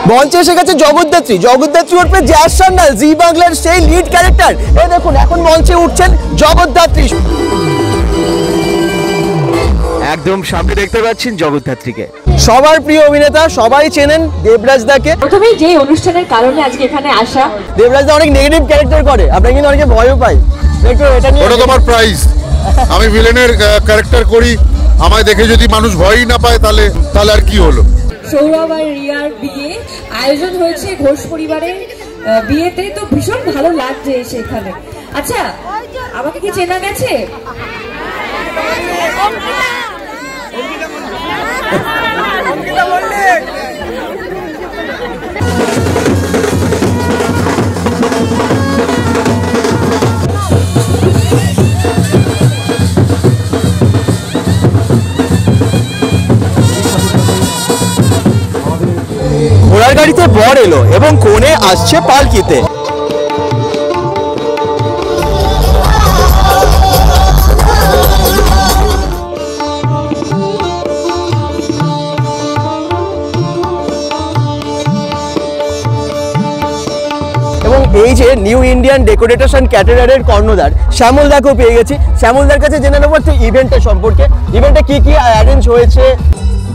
মঞ্চে এসে গেছে জগদ্ধাত্রী। জগদ্ধাত্রী ওরফে জ্যাজ সান্যাল, জি বাংলার সেই লিড ক্যারেক্টার। এই দেখুন এখন মঞ্চে উঠছেন জগদ্ধাত্রী। একদম সামনে দেখতে পাচ্ছেন জগদ্ধাত্রীকে, সবার প্রিয় অভিনেতা, সবাই চেনেন দেবরাজ দাকে। প্রথমেই যে অনুষ্ঠানের কারণে আজকে এখানে আসা, দেবরাজ দা অনেক নেগেটিভ ক্যারেক্টার করে, আমরা কিন্তু অনেকে ভয়ও পাই। এটা নিয়ে ওটা তোমার প্রাইজ। আমি ভিলেনের ক্যারেক্টার করি, আমায় দেখে যদি মানুষ ভয়ই না পায় তাহলে আর কি হলো। সৌরভ আর রিয়ার বিয়ে আয়োজন হয়েছে ঘোষ পরিবারের বিয়েতে, তো ভীষণ ভালো লাগছে সেখানে। আচ্ছা, আমাকে কি চেনা গেছে? ঘোড়ার গাড়িতে বর এলো এবং কোণে আসছে পালকিতে। এবং এই যে নিউ ইন্ডিয়ান ডেকোরেটরস অ্যান্ড ক্যাটারারের কর্ণধার শ্যামল দাকেও পেয়ে গেছি। শ্যামল দার কাছে জেনে নেবো একটু ইভেন্টের সম্পর্কে, ইভেন্টে কি কি অ্যারেঞ্জ হয়েছে।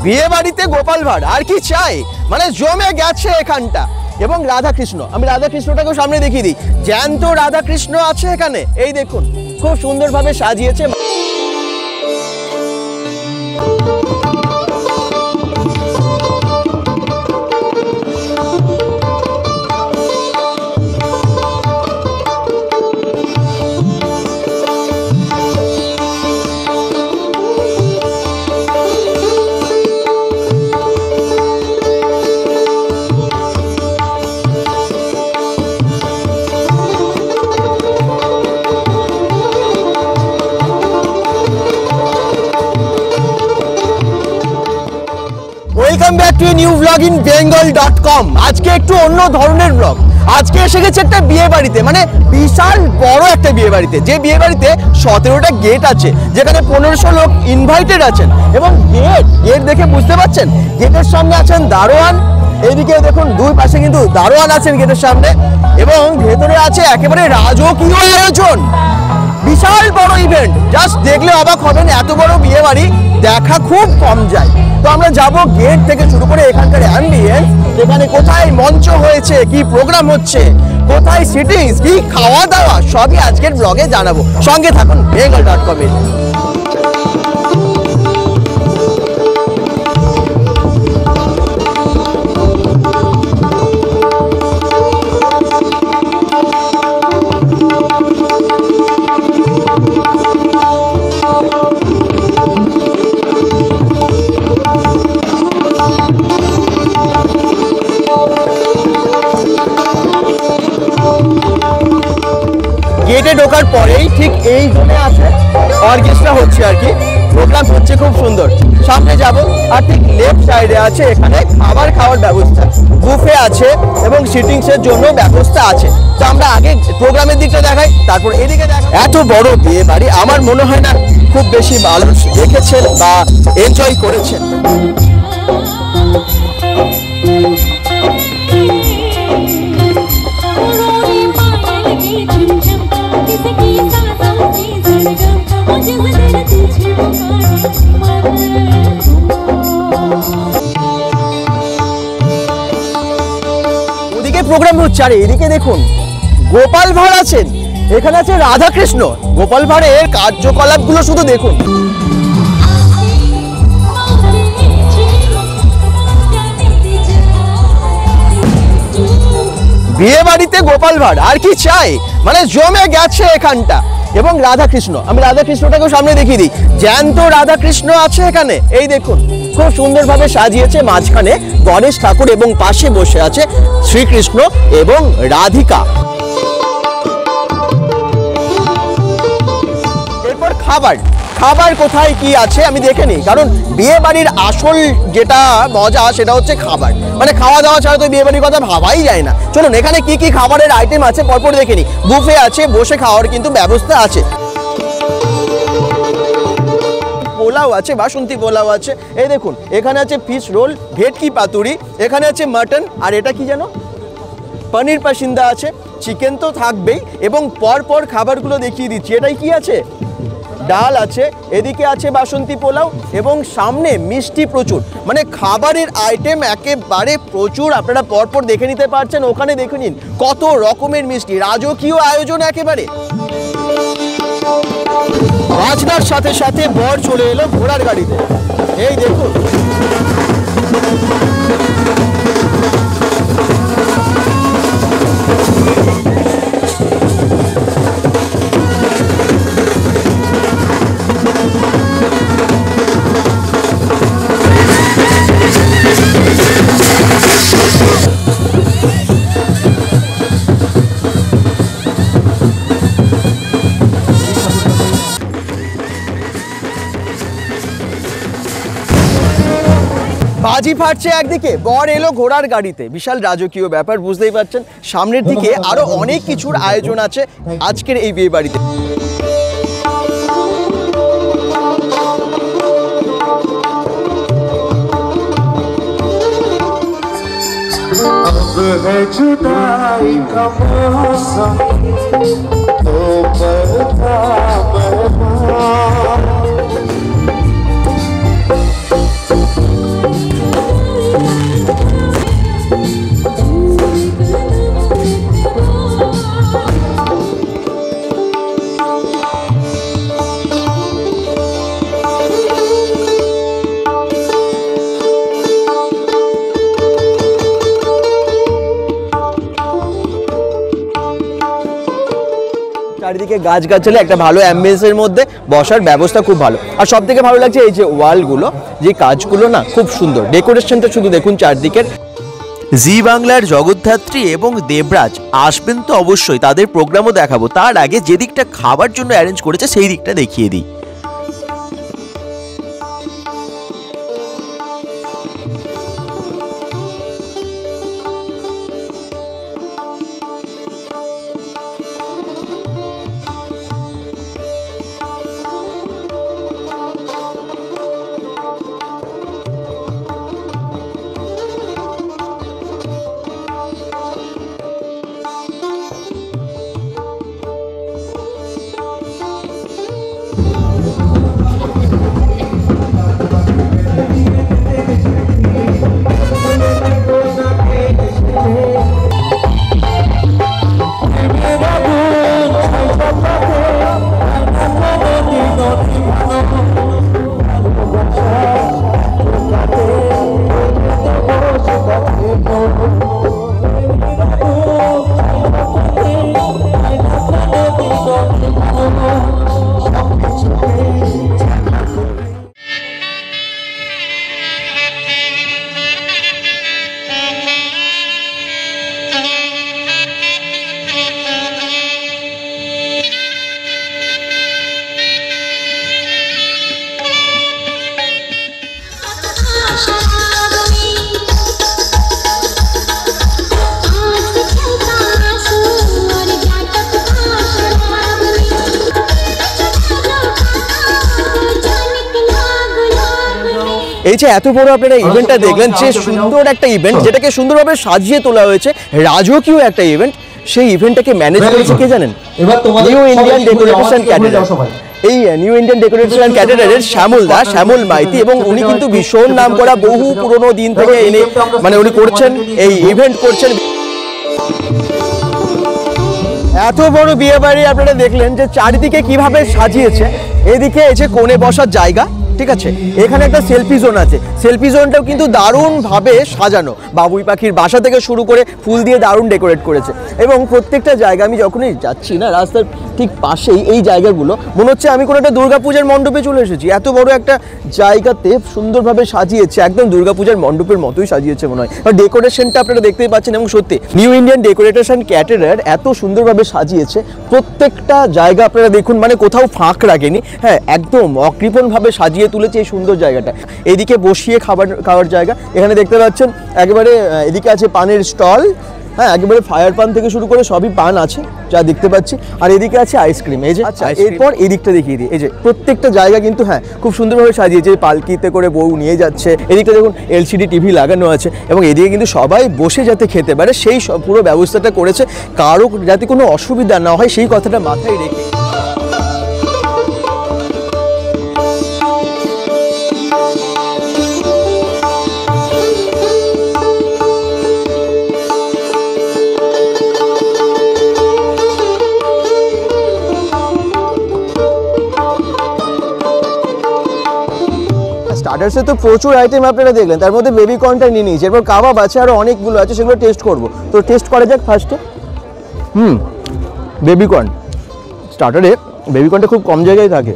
বিয়ে বাড়িতে গোপাল ভাঁড়, আর কি চাই, মানে জমে গেছে এখানটা। এবং রাধাকৃষ্ণ, আমি রাধাকৃষ্ণটাকেও সামনে দেখিয়ে দিই, জ্যান্ত রাধাকৃষ্ণ আছে এখানে। এই দেখুন খুব সুন্দরভাবে সাজিয়েছে। Welcome back to new blog in bengal.com। আজকে একটু অন্য ধরনের ব্লগ। আজকে এসে গেছে একটা বিয়ে বাড়িতে, মানে বিশাল বড় একটা বিয়ে বাড়িতে। যে বিয়ে বাড়িতে 17টা গেট আছে, যেখানে 1500 লোক ইনভাইটেড আছেন। এবং গেট দেখে বুঝতে পারছেন, গেটের সামনে আছেন দারোয়ান। এইদিকে দেখুন দুই পাশে কিন্তু দারোয়ান আছেন গেটের সামনে, এবং ভেতরে আছে একেবারে রাজকীয় আয়োজন। বিশাল বড় ইভেন্ট, জাস্ট দেখলে অবাক হবেন, এত বড় বিয়ে বাড়ি দেখা খুব কম যায়। তো আমরা যাব গেট থেকে শুরু করে এখানকার অ্যাম্বিয়েন্স, এখানে কোথায় মঞ্চ হয়েছে, কি প্রোগ্রাম হচ্ছে, কোথায় সিটিংস, কি খাওয়া দাওয়া, সবই আজকের ব্লগে জানাবো। সঙ্গে থাকুন bengal.com-এ। গেটে ঢোকার পরেই ঠিক এই জোনে আছে অর্কেস্ট্রা হচ্ছে, আর কি প্রোগ্রাম হচ্ছে, খুব সুন্দর। সামনে যাব, আর ঠিক লেফট সাইডে আছে এখানে খাওয়ার ব্যবস্থা, বুফে আছে এবং সিটিংসের জন্য ব্যবস্থা আছে। তো আমরা আগে প্রোগ্রামের দিকটা দেখাই, তারপর এদিকে দেখাই। এত বড় বিয়ে বাড়ি আমার মনে হয় না খুব বেশি মানুষ দেখেছেন বা এনজয় করেছেন। ওদিকে প্রোগ্রাম হচ্ছে, আর এদিকে দেখুন গোপাল ভাঁড় আছেন, এখানে আছে রাধাকৃষ্ণ। গোপাল ভাঁড়ের কার্যকলাপগুলো শুধু দেখুন। বিয়ে বাড়িতে গোপাল ভাঁড়, আর কি চাই, মানে জমে গেছে এখানটা। এবং রাধাকৃষ্ণ, আমি রাধাকৃষ্ণটাকেও সামনে দেখিয়ে দিই, জ্যান্ত রাধাকৃষ্ণ আছে এখানে। এই দেখুন খুব সুন্দরভাবে সাজিয়েছে, মাঝখানে গণেশ ঠাকুর এবং পাশে বসে আছে শ্রীকৃষ্ণ এবং রাধিকা। এরপর খাবার কোথায় কি আছে আমি দেখে নিই, কারণ বিয়ে বাড়ির আসল যেটা মজা সেটা হচ্ছে খাবার, মানে খাওয়া দাওয়া ছাড়া তো বিয়ে বাড়ির কথা ভাবাই যায় না। চলুন এখানে কি কি খাবারের আইটেম আছে পরপর দেখে নিই। বুফে আছে, বসে খাওয়ার কিন্তু ব্যবস্থা আছে। পোলাও পোলাও আছে, বাসন্তী পোলাও আছে। এই দেখুন এখানে আছে ফিশ রোল, ভেটকি পাতুরি, এখানে আছে মাটন, আর এটা কি যেন পনির পাসিন্দা আছে, চিকেন তো থাকবেই, এবং পরপর খাবারগুলো দেখিয়ে দিচ্ছি। এটাই কি আছে, ডাল আছে, এদিকে আছে বাসন্তী পোলাও, এবং সামনে মিষ্টি প্রচুর, মানে খাবারের আইটেম একেবারে প্রচুর। আপনারা পরপর দেখে নিতে পারছেন, ওখানে দেখে নিন কত রকমের মিষ্টি, রাজকীয় আয়োজন একেবারে। বাজনার সাথে সাথে বর চলে এলো ঘোড়ার গাড়িতে, এই দেখুন। বাজি ফাটছে একদিকে, বর এলো ঘোড়ার গাড়িতে, বিশাল রাজকীয় ব্যাপার, বুঝতেই পারছেন। সামনের দিকে আরো অনেক কিছুর আয়োজন আছে আজকের এই বিয়ে বাড়িতে। চারিদিকে গাছগাছালি, একটা ভালো অ্যাম্বিয়েন্সের মধ্যে বসার ব্যবস্থা খুব ভালো। আর সব থেকে ভালো লাগছে এই যে ওয়ালগুলো, যে কাজগুলো না খুব সুন্দর, ডেকোরেশনটা শুধু দেখুন চারদিকের। জি বাংলার জগদ্ধাত্রী এবং দেবরাজ আসবেন তো অবশ্যই, তাদের প্রোগ্রামও দেখাবো। তার আগে যে দিকটা খাবার জন্য অ্যারেঞ্জ করেছে সেই দিকটা দেখিয়ে দিই। এই যে এত বড় আপনারা ইভেন্টটা দেখলেন, যে সুন্দর একটা ইভেন্ট, যেটাকে সুন্দরভাবে সাজিয়ে তোলা হয়েছে, রাজকীয় একটা ইভেন্ট, সেই ইভেন্টটাকে ম্যানেজ করেছে কে জানেন? New Indian decoration caterer. এই নিউ ইন্ডিয়ান ডেকোরেশন ক্যাটারারের শ্যামল দা, শ্যামল মাইতি, এবং উনি কিন্তু ভীষণ নাম করা, বহু পুরনো দিন থেকে এনে মানে উনি করছেন, এই ইভেন্ট করছেন। এত বড় বিয়ে বাড়ি আপনারা দেখলেন যে চারিদিকে কিভাবে সাজিয়েছে। এদিকে এসে কোণে বসার জায়গা, ঠিক আছে, এখানে একটা সেলফি জোন আছে, সেলফি জোনটাও কিন্তু দারুণভাবে সাজানো, বাবুই পাখির বাসা থেকে শুরু করে ফুল দিয়ে দারুণ ডেকোরেট করেছে। এবং প্রত্যেকটা জায়গা আমি যখনই যাচ্ছি না, রাস্তার ঠিক পাশেই এই জায়গাগুলো মনে হচ্ছে আমি কোনো একটা দুর্গাপূজার মণ্ডপে চলে এসেছি। এত বড় একটা জায়গাতে সুন্দরভাবে সাজিয়েছে, একদম দুর্গাপূজার মণ্ডপের মতোই সাজিয়েছে মনে হয়। আর ডেকোরেশনটা আপনারা দেখতেই পাচ্ছেন, এবং সত্যি নিউ ইন্ডিয়ান ডেকোরেশন ক্যাটারার এত সুন্দরভাবে সাজিয়েছে প্রত্যেকটা জায়গা, আপনারা দেখুন, মানে কোথাও ফাঁক রাখেনি। হ্যাঁ, একদম অকৃপণভাবে সাজিয়ে তুলেছে এই সুন্দর জায়গাটা। এদিকে বসিয়ে খাওয়ার জায়গা, এখানে দেখতে পাচ্ছেন একেবারে, এদিকে আছে পানের স্টল, হ্যাঁ একেবারে ফায়ার পান থেকে শুরু করে সবই পান আছে যা দেখতে পাচ্ছি। আর এদিকে আছে আইসক্রিম, এই যে। আচ্ছা এরপর এদিকটা দেখিয়ে দিই, এই যে প্রত্যেকটা জায়গা কিন্তু হ্যাঁ খুব সুন্দরভাবে সাজিয়েছে, পালকিতে করে বউ নিয়ে যাচ্ছে। এদিকটা দেখুন এলসিডি টিভি লাগানো আছে এবং এদিকে কিন্তু সবাই বসে যাতে খেতে পারে সেই পুরো ব্যবস্থাটা করেছে, কারো যাতে কোনো অসুবিধা না হয় সেই কথাটা মাথায় রেখে। স্টার্টার্সে তো প্রচুর আইটেম আপনারা দেখলেন, তার মধ্যে বেবি কর্নটা নিয়ে নিয়েছি, এরপর কাবাব আছে আরও অনেকগুলো আছে, সেগুলো টেস্ট করবো। তো টেস্ট করা যাক ফার্স্টে। বেবি কর্ন স্টার্টারে, বেবি কর্নটা খুব কম জায়গায় থাকে।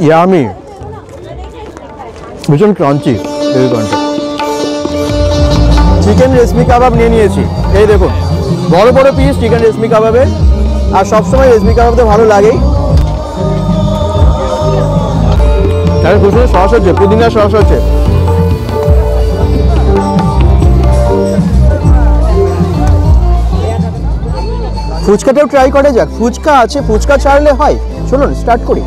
ইয়ামি, ভীষণ ক্রাঞ্চি বেবি কর্নটা। চিকেন রেশমি কাবাব নিয়ে নিয়েছি, এই দেখুন বড় বড় পিস চিকেন রেশমি কাবাবের, আর সবসময় রেশমি কাবাব তো ভালো লাগেই। আর খুব সুন্দর সস হচ্ছে, পুদিনার সস হচ্ছে। ফুচকাটাও ট্রাই করা যাক, ফুচকা আছে, ফুচকা ছাড়লে হয়। চলুন স্টার্ট করি।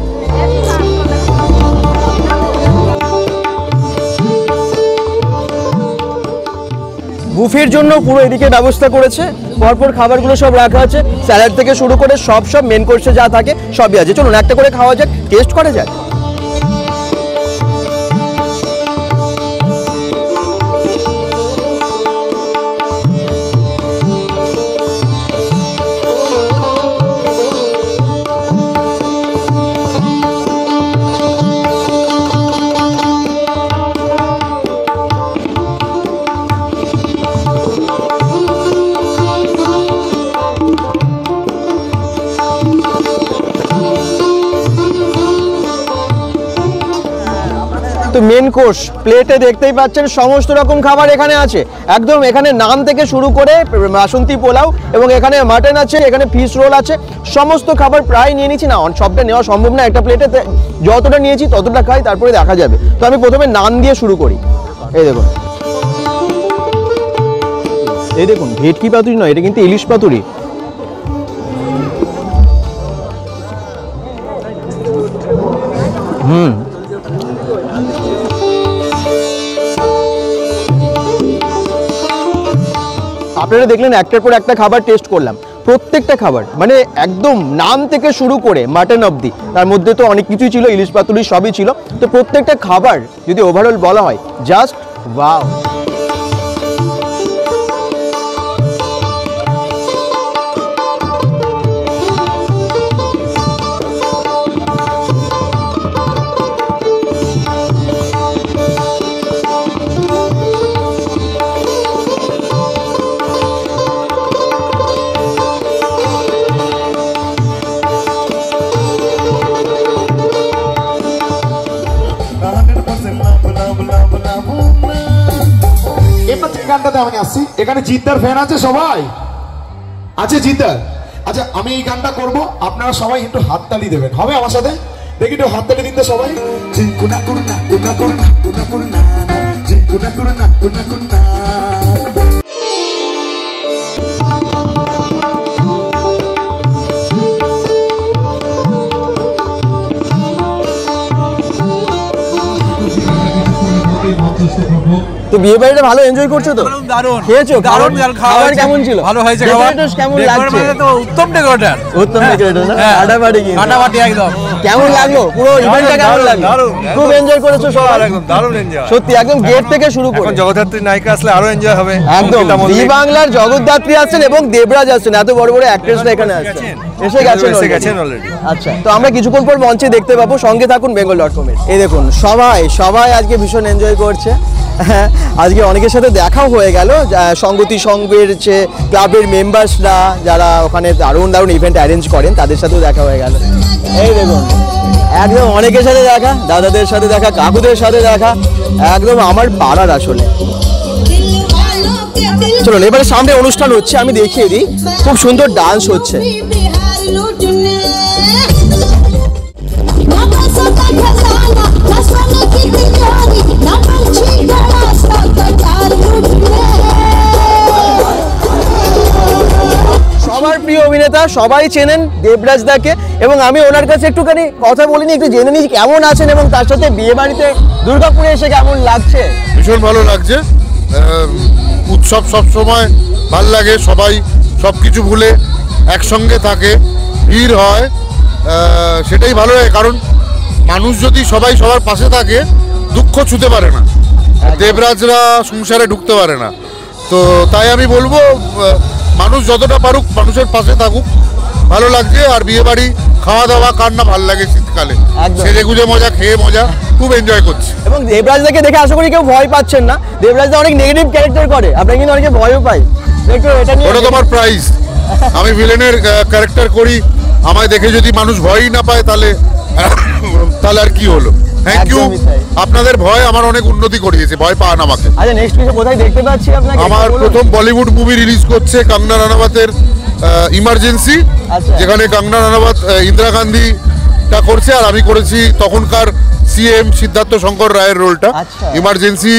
বুফের জন্য পুরো এদিকে ব্যবস্থা করেছে, পরপর খাবারগুলো সব রাখা আছে, স্যালাড থেকে শুরু করে সব মেন কোর্সে যা থাকে সবই আছে। চলুন একটা করে খাওয়া যাক, টেস্ট করা যাক। তো মেন কোর্স প্লেটে দেখতেই পাচ্ছেন সমস্ত রকম খাবার এখানে আছে, একদম এখানে নান থেকে শুরু করে বাসন্তী পোলাও, এবং এখানে মাটন আছে, এখানে ফিশ রোল আছে, সমস্ত খাবার প্রায় নিয়ে নিয়েছি। না সবটা নেওয়া সম্ভব না একটা প্লেটে, যতটা নিয়েছি ততটা খাই, তারপরে দেখা যাবে। তো আমি প্রথমে নান দিয়ে শুরু করি। এই দেখুন, এই দেখুন ভেটকি পাতুরি নয়, এটা কিন্তু ইলিশ পাতুরি। আপনারা দেখলেন একটার পর একটা খাবার টেস্ট করলাম, প্রত্যেকটা খাবার মানে একদম নাম থেকে শুরু করে মাটন অবধি, তার মধ্যে তো অনেক কিছুই ছিল, ইলিশ পাতুরি সবই ছিল। তো প্রত্যেকটা খাবার যদি ওভারঅল বলা হয় জাস্ট ওয়াও। গানটাতে আমি আসছি, এখানে জিদ্দার ফ্যান আছে সবাই? আছে জিদ্দার? আচ্ছা আমি এই গানটা করব, আপনারা সবাই একটু হাততালি দেবেন, হবে আমার সাথে? দেখি একটু হাততালি দিন তো সবাই। জিকুনা কুনা কুনা কুনা কুনা কুনা জিকুনা কুনা কুনা কুনা। তো বিয়ে বাড়িটা ভালো এনজয় করছো তো? দারুণ খেয়েছো? দারুণ খাবার কেমন ছিল? ভালো হয়েছে খাবার। কেমন লাগছে? তো উত্তম ডেকোরেটর, উত্তম ডেকোরেটর না? ফাটাফাটি কিন্তু। ফাটাফাটি একদম। কেমন লাগলো পুরো ইভেন্টটা? কেমন লাগলো? খুব এনজয় করেছো সবাই? একদম দারুণ এনজয়, সত্যি একদম গেট থেকে শুরু করে। এখন জগদ্ধাত্রী নায়িকা আসলে আরো এনজয় হবে। একদম জি বাংলার জগদ্ধাত্রী আসছেন এবং দেবরাজ আসছেন, এত বড় বড় অ্যাক্ট্রেসরা এখানে আসছেন, এসে গেছেন অলরেডি। আচ্ছা তো আমরা কিছুক্ষণ পর মঞ্চে দেখতে পাবো, সঙ্গে থাকুন bengal.com এর। এই দেখুন সবাই আজকে ভীষণ এনজয় করছে। হ্যাঁ আজকে অনেকের সাথে দেখাও হয়ে গেল, সঙ্গতি সংঘের যে ক্লাবের মেম্বার্সরা যারা ওখানে দারুণ ইভেন্ট অ্যারেঞ্জ করেন তাদের সাথেও দেখা হয়ে গেল। এই দেখুন একদম অনেকের সাথে দেখা, দাদাদের সাথে দেখা, কাকুদের সাথে দেখা, একদম আমার পাড়ার আসলে। চলুন এবারে সামনে অনুষ্ঠান হচ্ছে, আমি দেখিয়ে দিই, খুব সুন্দর ডান্স হচ্ছে। সবাই চেনেন দেবরাজ দাকে, এবং আমি ওনার কাছে একটুখানি কথা বলিনি, একটু জেনে নিই কেমন আছেন এবং তার সাথে বিয়ে বাড়িতে দুর্গাপুরে এসে কেমন লাগছে। ভীষণ ভালো লাগছে, উৎসব সবসময় ভাল লাগে, সবাই সব কিছু ভুলে একসঙ্গে থাকে, ভিড় হয়, সেটাই ভালো লাগে। কারণ মানুষ যদি সবাই সবার পাশে থাকে দুঃখ ছুতে পারে না, দেবরাজরা সংসারে ঢুকতে পারে না। তো তাই আমি বলবো মানুষ যতটা পারুক মানুষের পাশে থাকুক, ভালো লাগছে। আর বিয়ে বাড়ি খাওয়া দাওয়া কার না ভালো লাগে শীতকালে, সেজে গুজে মজা খেয়ে মজা খুব এনজয় করছি। এবং দেবরাজদাকে দেখে আশা করি কেউ ভয় পাচ্ছেন না, দেবরাজদা অনেক নেগেটিভ ক্যারেক্টার করে, আপনারা কিন্তু অনেকে ভয়ও পায়, একটু এটা নিয়ে। ওটা তোমার প্রাইজ, আমি ভিলেনের ক্যারেক্টার করি, আমায় দেখে যদি মানুষ ভয়ই না পায় তাহলে আর কি হলো। থ্যাংক ইউ, আপনাদের ভয় আমার অনেক উন্নতি করিয়েছে, ভয় পান আমাকে। আচ্ছা, নেক্সট কিছু কোথায় দেখতে পাচ্ছি আপনাকে? আমার প্রথম বলিউড মুভি রিলিজ করছে কঙ্গনা রানাওয়াতের ইমার্জেন্সি, যেখানে কঙ্গনা রানাওয়াত ইন্দিরা গান্ধীটা করছে আর আমি করেছি তখনকার সিএম সিদ্ধার্থ শঙ্কর রায়ের রোলটা। ইমার্জেন্সি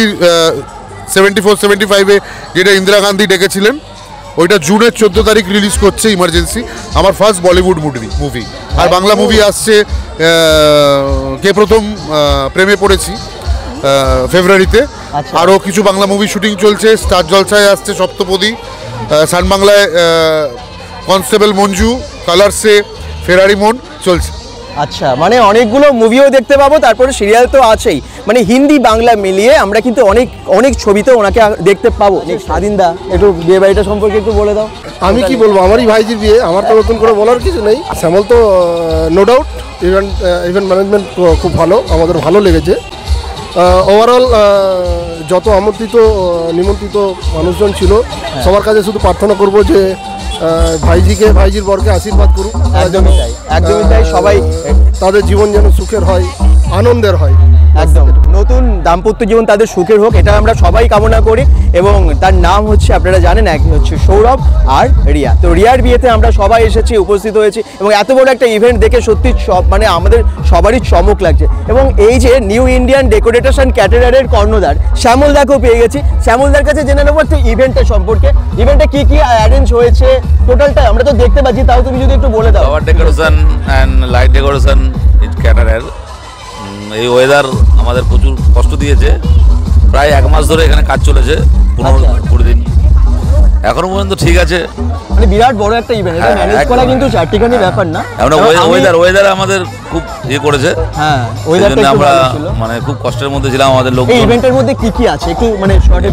74-75-এ যেটা ইন্দিরা গান্ধী ডেকেছিলেন, ওইটা জুনের 14 তারিখ রিলিজ করছে ইমার্জেন্সি, আমার ফার্স্ট বলিউড মুভি। আর বাংলা মুভি আসছে কে প্রথম প্রেমে পড়েছি ফেব্রুয়ারিতে, আরও কিছু বাংলা মুভি শুটিং চলছে, স্টার জলসায় আসছে সপ্তপদী, সান বাংলায় কনস্টেবল মঞ্জু, কালার্সে ফেরারি মন চলছে। আচ্ছা, মানে অনেকগুলো মুভিও দেখতে পাবো, তারপরে সিরিয়াল তো আছেই, মানে হিন্দি বাংলা মিলিয়ে আমরা কিন্তু অনেক ছবিতে ওনাকে দেখতে পাবো। স্বাধীনদা, একটু বিয়ে বাড়িটা সম্পর্কে একটু বলে দাও। আমি কি বলবো, আমারই ভাইজির বিয়ে, আমার তো নতুন করে বলার কিছু নেই। শ্যামল তো নো ডাউট ইভেন্ট ম্যানেজমেন্ট খুব ভালো, আমাদের ভালো লেগেছে। ওভারঅল যত আমন্ত্রিত নিমন্ত্রিত মানুষজন ছিল সবার কাছে শুধু প্রার্থনা করব যে ভাইজির বরকে আশীর্বাদ করুক, একদমই তাই, সবাই তাদের জীবন যেন সুখের হয়, আনন্দের হয়। একদম নতুন দাম্পত্য জীবন তাদের সুখের হোক, এটা আমরা সবাই কামনা করি। এবং তার নাম হচ্ছে, আপনারা জানেন, এক হচ্ছে সৌরভ আর রিয়া। তো রিয়ার বিয়েতে আমরা সবাই এসেছি, উপস্থিত হয়েছি, এবং এত বড় একটা ইভেন্ট দেখে সত্যি মানে আমাদের সবারই চমক লাগছে। এবং এই যে নিউ ইন্ডিয়ান ডেকোরেটরস অ্যান্ড ক্যাটারারের কর্ণধার শ্যামলদাকেও পেয়ে গেছি, শ্যামলদার কাছে জেনে নেবো একটু ইভেন্টের সম্পর্কে, ইভেন্টে কি কি অ্যারেঞ্জ হয়েছে টোটালটা আমরা তো দেখতে পাচ্ছি, তাও তুমি যদি একটু বলে দাও। Flower decoration and light decoration is caterer. এই ওয়েদার আমাদের প্রচুর কষ্ট দিয়েছে, প্রায় 1 মাস ধরে এখানে কাজ চলেছে, 15-20 দিন, এখনো পর্যন্ত ঠিক আছে। মানে বিরাট বড় একটা ইভেন্ট, এটা ম্যানেজ করা কিন্তু চারটিখানি ব্যাপার না। ওয়েদার আমাদের খুব করে হ্যাঁ, ওয়েদারটা আমরা মানে খুব কষ্টের মধ্যে ছিলাম। আমাদের লোক এই ইভেন্টের মধ্যে কি কি আছে একটু মানে শর্টে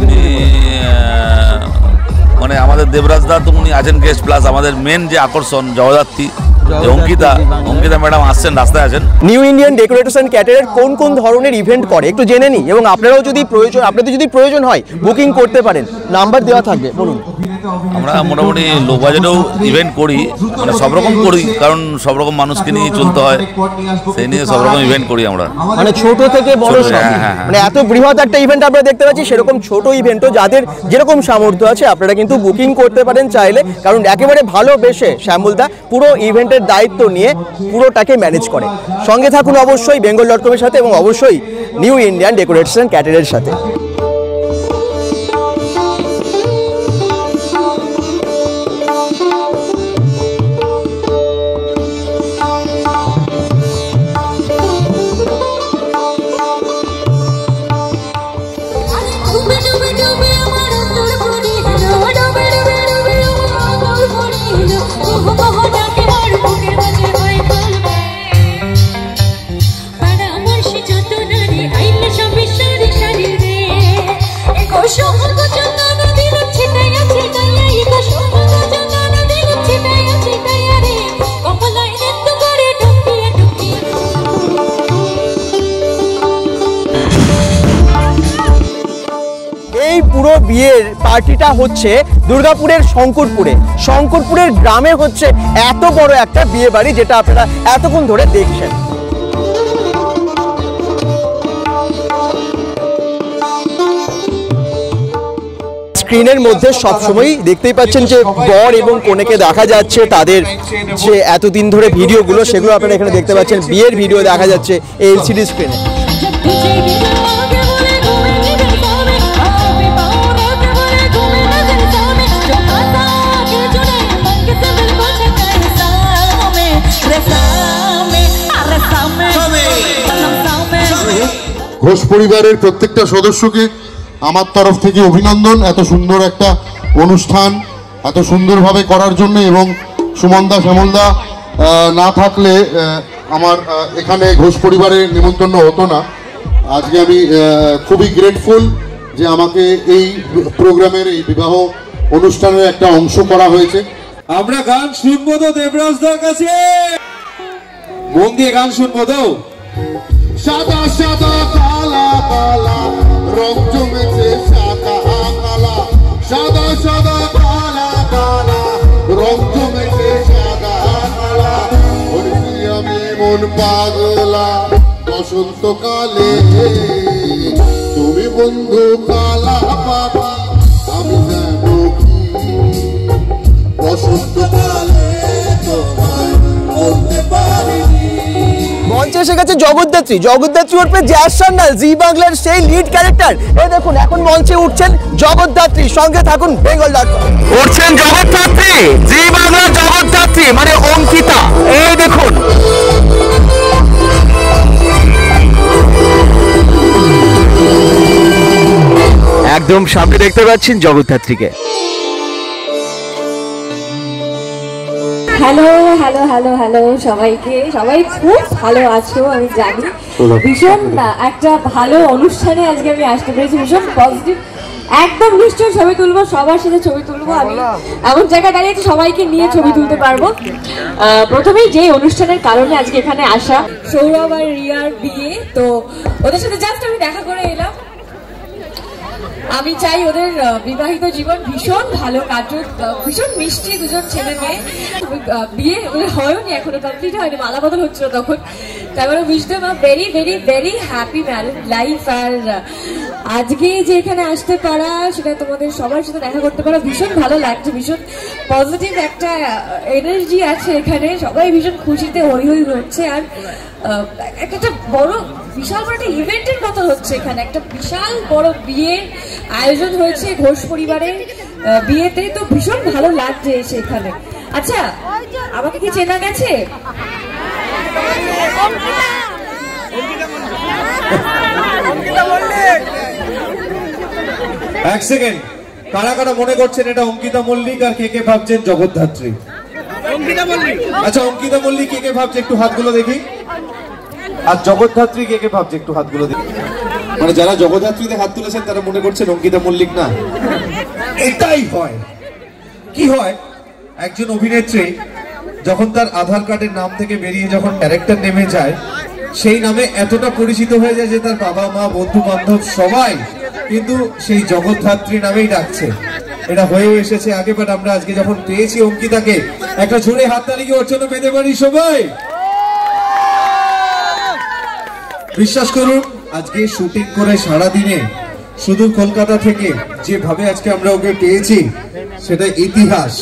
মানে আমাদের দেবরাজ দা তো উনি আছেন গেস্ট, প্লাস আমাদের মেন যে আকর্ষণ জগদ্ধাত্রী অঙ্কিতা ম্যাডাম আসছেন, রাস্তায় আছেন। New Indian decorators and caterer কোন ধরনের ইভেন্ট করে একটু জেনে নিই, এবং আপনারাও যদি প্রয়োজন হয় বুকিং করতে পারেন, নাম্বার দেওয়া থাকবে, বলুন। আমরা মোটামুটি লো বাজেটেও ইভেন্ট করি, মানে সব রকম করি, কারণ সব রকম মানুষকে নিয়ে চলতে হয়, সেই নিয়ে সব রকম ইভেন্ট করি আমরা, মানে ছোট থেকে বড় সব। মানে এত বৃহৎ একটা ইভেন্ট আমরা দেখতে পাচ্ছি, সেরকম ছোট ইভেন্টও যাদের যেরকম সামর্থ্য আছে আপনারা কিন্তু বুকিং করতে পারেন চাইলে, কারণ একেবারে ভালোবেসে শ্যামলদা পুরো ইভেন্টের দায়িত্ব নিয়ে পুরোটাকে ম্যানেজ করে। সঙ্গে থাকুন অবশ্যই bengal.com-এর সাথে, এবং অবশ্যই নিউ ইন্ডিয়ান ডেকোরেটরস অ্যান্ড ক্যাটারারের সাথে। এই পুরো বিয়ের পার্টিটা হচ্ছে দুর্গাপুরের শঙ্করপুরের গ্রামে হচ্ছে এত বড় একটা বিয়ে বাড়ি, যেটা আপনারা এতক্ষণ ধরে দেখছেন। স্ক্রিনের মধ্যে সবসময় দেখতেই পাচ্ছেন যে বর এবং কনেকে দেখা যাচ্ছে, তাদের যে এতদিন ধরে ভিডিওগুলো সেগুলো আপনারা এখানে দেখতে পাচ্ছেন, বিয়ের ভিডিও দেখা যাচ্ছে এলসিডি স্ক্রিনে। ঘোষ পরিবারের প্রত্যেকটা সদস্যকে আমার তরফ থেকে অভিনন্দন এত সুন্দর একটা অনুষ্ঠান এত সুন্দরভাবে করার জন্য। এবং সুমনদা শ্যামলদা না থাকলে আমার এখানে ঘোষ পরিবারের নিমন্ত্রণ হতো না। আজকে আমি খুবই গ্রেটফুল যে আমাকে এই প্রোগ্রামের এই বিবাহ অনুষ্ঠানের একটা অংশ করা হয়েছে। আমরা গান শুনবো তো দেবরাজদার কাছে, মন দিয়ে গান শুনবো তো। সাদা সাদা কালা কালা রং জমেছে সাদা কালা, সাদা সাদা কালা কালা রং জমেছে সাদা কালা। হয়েছি আমি মন পাগলা বসন্তকালে, তুমি বন্ধু কালা পাখি আমি জানো কি বসন্তকালে তোমায় বলতে পারিনি। মঞ্চে এসে গেছে জগদ্ধাত্রী, জগদ্ধাত্রী ওরফে জ্যাজ সান্যাল, জি বাংলার সেই লিড ক্যারেক্টার। এই দেখুন এখন মঞ্চে উঠছেন জগদ্ধাত্রী, সঙ্গে থাকুন bengal.com। উঠছেন জগদ্ধাত্রী, জি বাংলার জগদ্ধাত্রী মানে অঙ্কিতা। এই দেখুন একদম সামনে দেখতে পাচ্ছেন জগদ্ধাত্রীকে। হ্যালো হ্যালো হ্যালো হ্যালো সবাইকে, সবাই খুব ভালো আছো আমি জানি। ভীষণ একটা ভালো অনুষ্ঠানে আজকে আমি আসতে পেরেছি, ভীষণ পজিটিভ। একদম নিশ্চয়ই ছবি তুলবো, সবার সাথে ছবি তুলবো। আমি এমন জায়গায় দাঁড়িয়ে সবাইকে নিয়ে ছবি তুলতে পারবো। প্রথমেই যে অনুষ্ঠানের কারণে আজকে এখানে আসা, সৌরভ আর রিয়ার বিয়ে, তো ওদের সাথে জাস্ট আমি দেখা করে এলাম। আমি চাই ওদের বিবাহিত জীবন ভীষণ ভালো কাটুক, ভীষণ মিষ্টি দুজন ছেলে মেয়ে। বিয়ে হয়নি এখনো, কমপ্লিট হয়নি, মালা বদল হচ্ছিল তখন। তারপরে বুঝতে very very very happy married life. আর আজকে যে এখানে আসতে পারা, সেটা তোমাদের সবার সাথে দেখা করতে পারা ভীষণ ভালো লাগছে। ভীষণ পজিটিভ একটা এনার্জি আছে এখানে, সবাই ভীষণ খুশিতে হই হই হচ্ছে। আর একটা বড় বিশাল বড় একটা ইভেন্টের মতো হচ্ছে এখানে, একটা বিশাল বড় বিয়ে আয়োজন হয়েছে ঘোষ পরিবারের বিয়েতে, তো ভীষণ ভালো লাগছে এসে এখানে। আচ্ছা, আমাকে কি চেনা গেছে? এক সেকেন্ড, কারা কারা মনে করছেন এটা অঙ্কিতা মল্লিক, আর কে কে ভাবছেন জগদ্ধাত্রী? আচ্ছা, অঙ্কিতা মল্লিক কে কে ভাবছে একটু হাতগুলো দেখি, আর জগদ্ধাত্রী কে কে ভাবছে একটু হাতগুলো দেখি। মানে যারা জগদ্ধাত্রীতে হাত তুলেছেন তারা মনে করছেন অঙ্কিতা মল্লিক না। এটাই হয়, কি হয়, একজন অভিনেত্রী যখন তার আধার কার্ডের নাম থেকে বেরিয়ে যখন ক্যারেক্টার নেমে যায়, সেই নামে এতটা পরিচিত হয়ে যায় যে তার বাবা মা বন্ধু বান্ধব সবাই কিন্তু সেই জগদ্ধাত্রী নামেই ডাকছে। এটা হয়েও এসেছে আগে, বাট আমরা আজকে যখন পেয়েছি অঙ্কিতাকে, একটা জোরে হাততালি কি ওর জন্য পেতে পারি সবাই? বিশ্বাস করুন, আজকে শুটিং করে সারাদিনে শুধু কলকাতা থেকে যেভাবে আজকে আমরা ওকে পেয়েছি সেটা ইতিহাস।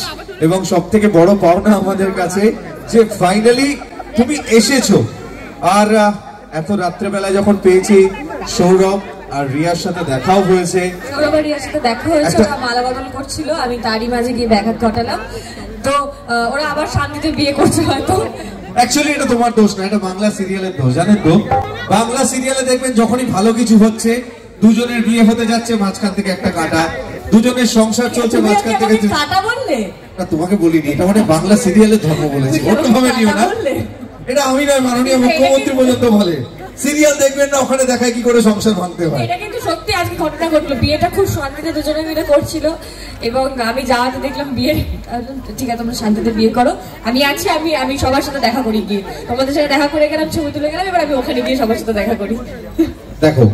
এবং সব থেকে বড় পাওনা আমাদের কাছে যে ফাইনালি তুমি এসেছো। আর এত রাত্রেবেলায় যখন পেয়েছি, সৌরভ আর রিয়ার সাথে দেখাও হয়েছে। সৌরভ আর রিয়ার সাথে দেখা হয়েছে, ওরা মালা বদল করছিল, আমি তারই মাঝে গিয়ে ব্যাঘাত ঘটালাম। তো ওরা আবার শান্তিতে বিয়ে করছে হয়তো। অ্যাকচুয়ালি এটা তোমার দোষ না, এটা বাংলা সিরিয়ালের দোষ, জানেন তো? বাংলা সিরিয়ালে দেখবেন যখনই ভালো কিছু হচ্ছে, দুজনের বিয়ে হতে যাচ্ছে, মাঝখান থেকে একটা কাটা, দুজনের সংসার চলছে, মাঝখান থেকে কাটা বললে? না, তোমাকে বলিনি, এটা মানে বাংলা সিরিয়ালের ধর্ম বলেছি, অন্যভাবে নিও না। এটা আমি নয়, মাননীয় মুখ্যমন্ত্রী পর্যন্ত বলে। সিরিয়াল দেখবেন না, ওখানে দেখায় কি করে সংসার ভাঙতে হয়। এটা কিন্তু সত্যি আজকে ঘটনা ঘটলো, বিয়েটা খুব শান্তিতে দুজনে মিলে করছিল। এবং আমি যাওয়াতে দেখলাম বিয়ে, ঠিক আছে তোমরা শান্তিতে বিয়ে করো, আমি আছি, আমি সবার সাথে দেখা করি, গিয়ে তোমাদের সাথে দেখা করে গেলাম, ছবি তুলে গেলাম, এবার আমি ওখানে গিয়ে সবার সাথে দেখা করি। দেখো,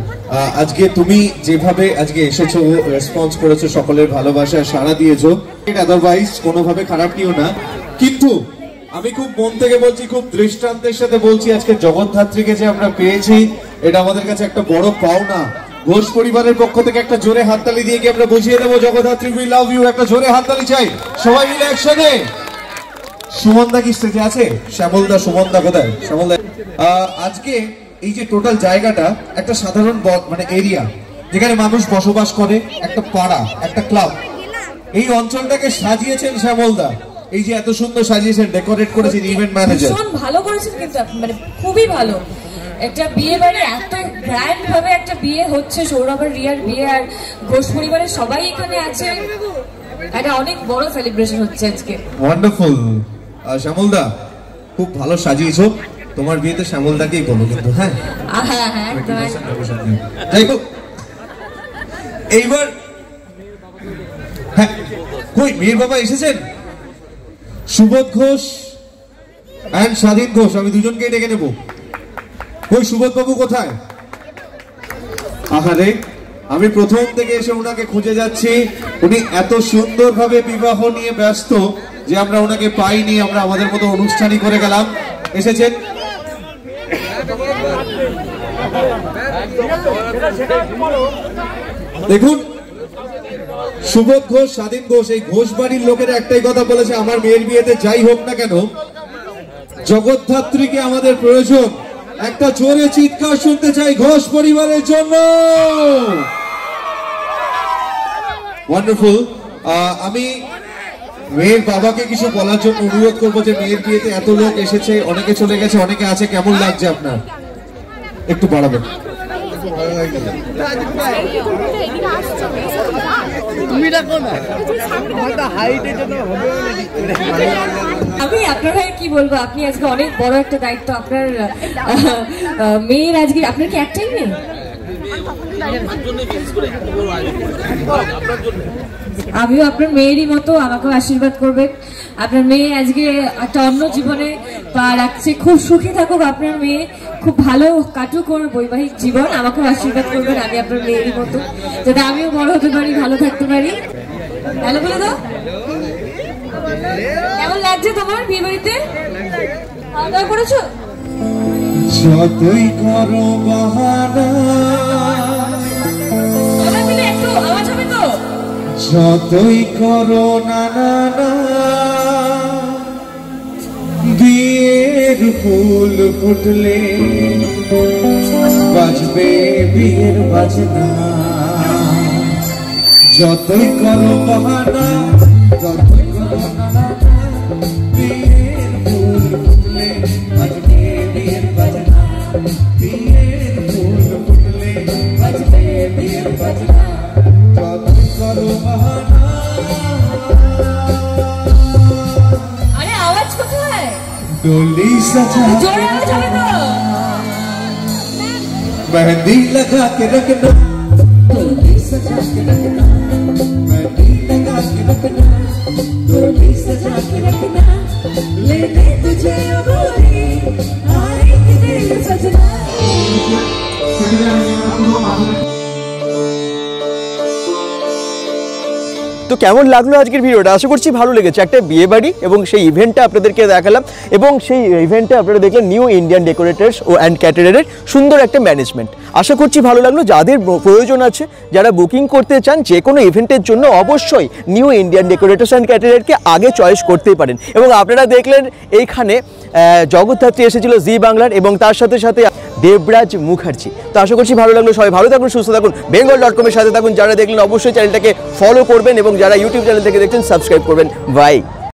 আজকে তুমি যেভাবে আজকে এসেছো, রেসপন্স করেছো, সকলের ভালোবাসা সাড়া দিয়েছো, আদারওয়াইজ কোনোভাবে খারাপ নিও না। কিন্তু আমি খুব মন থেকে বলছি, খুব দৃষ্টান্তের সাথে বলছি, আজকে জগদ্ধাত্রীকে যে আমরা পেয়েছি, এটা আমাদের কাছে একটা বড় পাওনা। ঘোষ পরিবারের পক্ষ থেকে একটা জোরে হাততালি দিয়ে কি আমরা বুঝিয়ে দেবো জগদ্ধাত্রী উই লাভ ইউ। একটা জোরে হাততালি চাই সবাই মিলে একসাথে। সুমনদা কি স্টেজে আছে? শ্যামলদা, সুমনদা কোথায়? শ্যামলদা। আজকে এই যে টোটাল জায়গাটা একটা সাধারণ মানে এরিয়া যেখানে মানুষ বসবাস করে, একটা পাড়া, একটা ক্লাব, এই অঞ্চলটাকে সাজিয়েছেন শ্যামলদা। এই যে এত সুন্দর সাজিয়েছেন, ডেকোরেট করেছেন, ইভেন্ট ম্যানেজার ভীষণ ভালো করেছেন কিন্তু, মানে খুবই ভালো। একটা বিয়ে বাড়ি এত গ্র্যান্ড ভাবে একটা বিয়ে হচ্ছে, সৌরভ আর রিয়ার বিয়ে, আর ঘোষ পরিবারের সবাই এখানে আছে, এটা অনেক বড় সেলিব্রেশন হচ্ছে আজকে। ওয়ান্ডারফুল। শ্যামলদা খুব ভালো সাজিয়েছো, তোমার বিয়েতে শ্যামলদাকেই বলো কিন্তু। হ্যাঁ হ্যাঁ যাই হোক, এইবার হ্যাঁ কই মেয়ের বাবা এসেছেন? সুবোধ ঘোষ এন্ড স্বাধীন ঘোষ, আমি দুজনকে ডেকে নেব। কই সুবোধ বাবু কোথায়? আহারে, আমি প্রথম থেকে এসে ওনাকে খুঁজে যাচ্ছি, উনি এত সুন্দরভাবে বিবাহ নিয়ে ব্যস্ত যে আমরা ওনাকে পাইনি, আমরা আমাদের মতো অনুষ্ঠানই করে গেলাম। এসেছেন? দেখুন, সুবোধ ঘোষ, স্বাধীন ঘোষ, এই ঘোষ বাড়ির লোকেরা একটাই কথা বলেছে, আমার মেয়ের বিয়েতে যাই হোক না কেন জগদ্ধাত্রীকে আমাদের প্রয়োজন। একটা জোরে চিৎকার শুনতে চাই ঘোষ পরিবারের জন্য। ওয়ান্ডারফুল। আমি মেয়ের বাবাকে কিছু বলার জন্য অনুরোধ করবো যে মেয়ের বিয়েতে এত লোক এসেছে, অনেকে চলে গেছে, অনেকে আছে, কেমন লাগছে আপনার? একটু বাড়াবেন। আমি আপনারা কি বলবো, আপনি আজকে অনেক বড় একটা দায়িত্ব আপনার মেয়ের। আজকে আপনার কি একটাই মেয়ে? আমিও আপনার মেয়েরই মতো, আমাকেও আশীর্বাদ করবেন। আপনার মেয়ে আজকে একটা অন্য জীবনে পা রাখছে, খুব সুখী থাকুক আপনার মেয়ে, খুব ভালো কাটুক ওর বৈবাহিক জীবন। আমাকেও আশীর্বাদ করবেন, আমি আপনার মেয়েরই মতো, যাতে আমিও বড় হতে পারি, ভালো থাকতে পারি। হ্যালো বলে দাও, কেমন লাগছে তোমার বিয়ে বাড়িতে? খাওয়া দাওয়া করেছো? যতই করো বাহানা, সবাই মিলে একটু আওয়াজ হবে তো? যতই করো না না না, বিয়ের ফুল ফুটলে বাজবে বিয়ের বাজনা। যতই করো বাহানা, যতই করো না না না, বিয়ের ফুল ফুটলে বাজবে বিয়ের বাজনা। বিয়ের ফুল ফুটলে বাজবে বিয়ের বাজনা। যতই করো বাহানা। আরে আওয়াজ কোথায়? डोली सजा জোরে আওয়াজ হবে তো? मेहंदी लगा के रखना, डोली सजा के रखना, मेहंदी लगा के रखना, डोली सजा के रखना, लेने तुझे गोरी आएंगे दिल सजना। তো কেমন লাগলো আজকের ভিডিওটা? আশা করছি ভালো লেগেছে। একটা বিয়ে বাড়ি এবং সেই ইভেন্টটা আপনাদেরকে দেখালাম, এবং সেই ইভেন্টে আপনারা দেখলেন নিউ ইন্ডিয়ান ডেকোরেটার্স ও অ্যান্ড ক্যাটারারের সুন্দর একটা ম্যানেজমেন্ট। আশা করছি ভালো লাগলো। যাদের প্রয়োজন আছে, যারা বুকিং করতে চান যে কোনো ইভেন্টের জন্য, অবশ্যই নিউ ইন্ডিয়ান ডেকোরেটার্স অ্যান্ড ক্যাটারারকে আগে চয়েস করতেই পারেন। এবং আপনারা দেখলেন এইখানে জগদ্ধাত্রী এসেছিল জি বাংলার, এবং তার সাথে সাথে দেবরাজ মুখার্জি। তো আশা করছি ভালো লাগলো। সবাই ভালো থাকুন, সুস্থ থাকুন, bengal.com-এর সাথে থাকুন। যারা দেখলেন অবশ্যই চ্যানেলটাকে ফলো করবেন, এবং যারা ইউটিউব চ্যানেল থেকে দেখছেন সাবস্ক্রাইব করবেন। বাই।